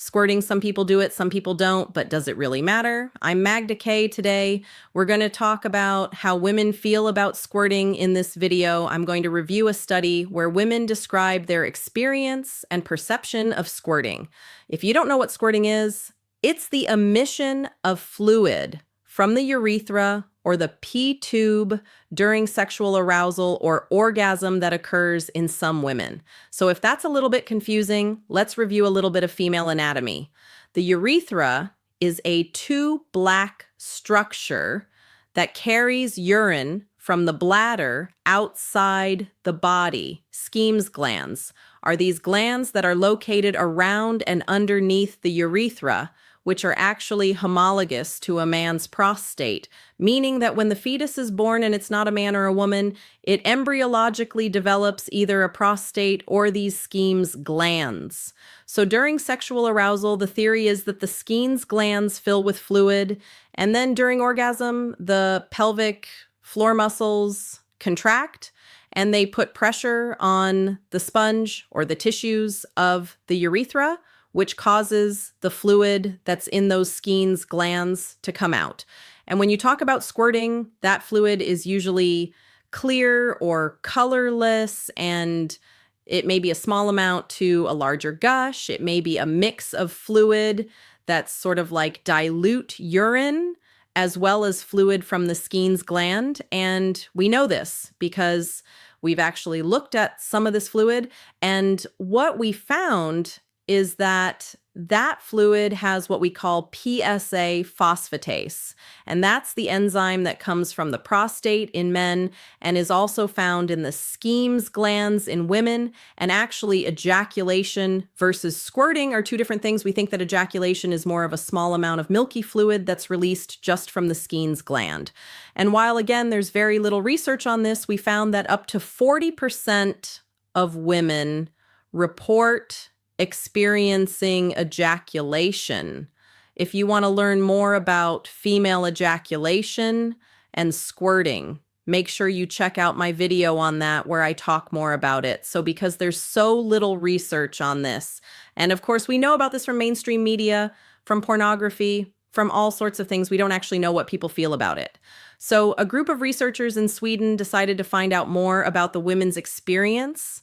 Squirting, some people do it, some people don't, but does it really matter? I'm Magda K today. We're going to talk about how women feel about squirting in this video. I'm going to review a study where women describe their experience and perception of squirting. If you don't know what squirting is, it's the emission of fluid from the urethra or the P-tube during sexual arousal or orgasm that occurs in some women. So if that's a little bit confusing, let's review a little bit of female anatomy. The urethra is a tube-black structure that carries urine from the bladder outside the body. Skene's glands are these glands that are located around and underneath the urethra, which are actually homologous to a man's prostate, meaning that when the fetus is born and it's not a man or a woman, it embryologically develops either a prostate or these Skene's glands. So during sexual arousal, the theory is that the Skene's glands fill with fluid, and then during orgasm, the pelvic floor muscles contract, and they put pressure on the sponge or the tissues of the urethra, which causes the fluid that's in those Skene's glands to come out. And when you talk about squirting, that fluid is usually clear or colorless, and it may be a small amount to a larger gush. It may be a mix of fluid that's sort of like dilute urine, as well as fluid from the Skene's gland. And we know this because we've actually looked at some of this fluid, and what we found is that that fluid has what we call PSA phosphatase, and that's the enzyme that comes from the prostate in men and is also found in the Skene's glands in women. And actually, ejaculation versus squirting are two different things. We think that ejaculation is more of a small amount of milky fluid that's released just from the Skene's gland. And while, again, there's very little research on this, we found that up to 40% of women report experiencing ejaculation. If you want to learn more about female ejaculation and squirting, make sure you check out my video on that where I talk more about it. So because there's so little research on this, and of course we know about this from mainstream media, from pornography, from all sorts of things, we don't actually know what people feel about it. So a group of researchers in Sweden decided to find out more about the women's experience.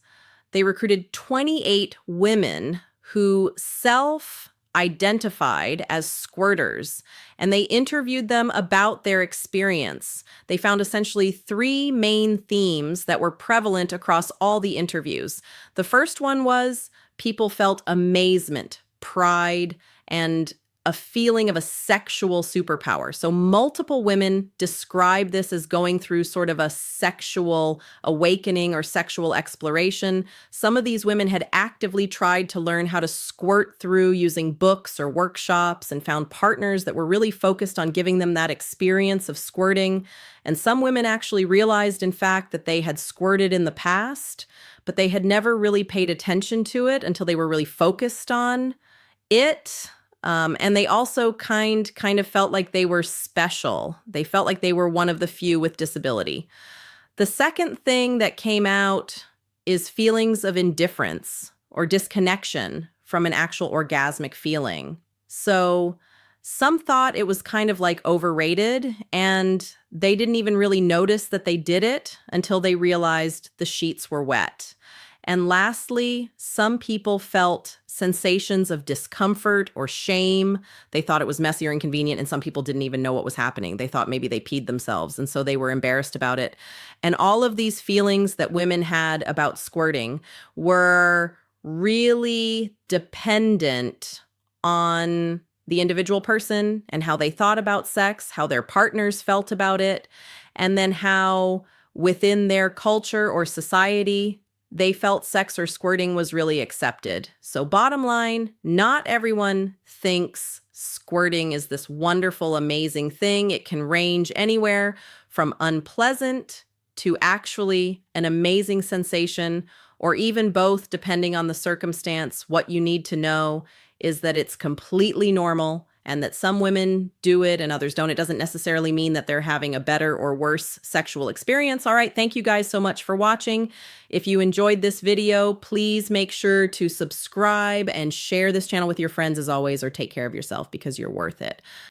They recruited 28 women who self-identified as squirters, and they interviewed them about their experience. They found essentially three main themes that were prevalent across all the interviews. The first one was people felt amazement, pride, and a feeling of a sexual superpower. So multiple women describe this as going through sort of a sexual awakening or sexual exploration. Some of these women had actively tried to learn how to squirt through using books or workshops and found partners that were really focused on giving them that experience of squirting. And some women actually realized, in fact, that they had squirted in the past, but they had never really paid attention to it until they were really focused on it. And they also kind of felt like they were special. They felt like they were one of the few with disability. The second thing that came out is feelings of indifference or disconnection from an actual orgasmic feeling. So some thought it was kind of like overrated, and they didn't even really notice that they did it until they realized the sheets were wet. And lastly, some people felt sensations of discomfort or shame. They thought it was messy or inconvenient, and some people didn't even know what was happening. They thought maybe they peed themselves, and so they were embarrassed about it. And all of these feelings that women had about squirting were really dependent on the individual person and how they thought about sex, how their partners felt about it, and then how within their culture or society they felt sex or squirting was really accepted. So bottom line, not everyone thinks squirting is this wonderful, amazing thing. It can range anywhere from unpleasant to actually an amazing sensation, or even both, depending on the circumstance. What you need to know is that it's completely normal and that some women do it and others don't. It doesn't necessarily mean that they're having a better or worse sexual experience. All right, thank you guys so much for watching. If you enjoyed this video, please make sure to subscribe and share this channel with your friends as always, or take care of yourself because you're worth it.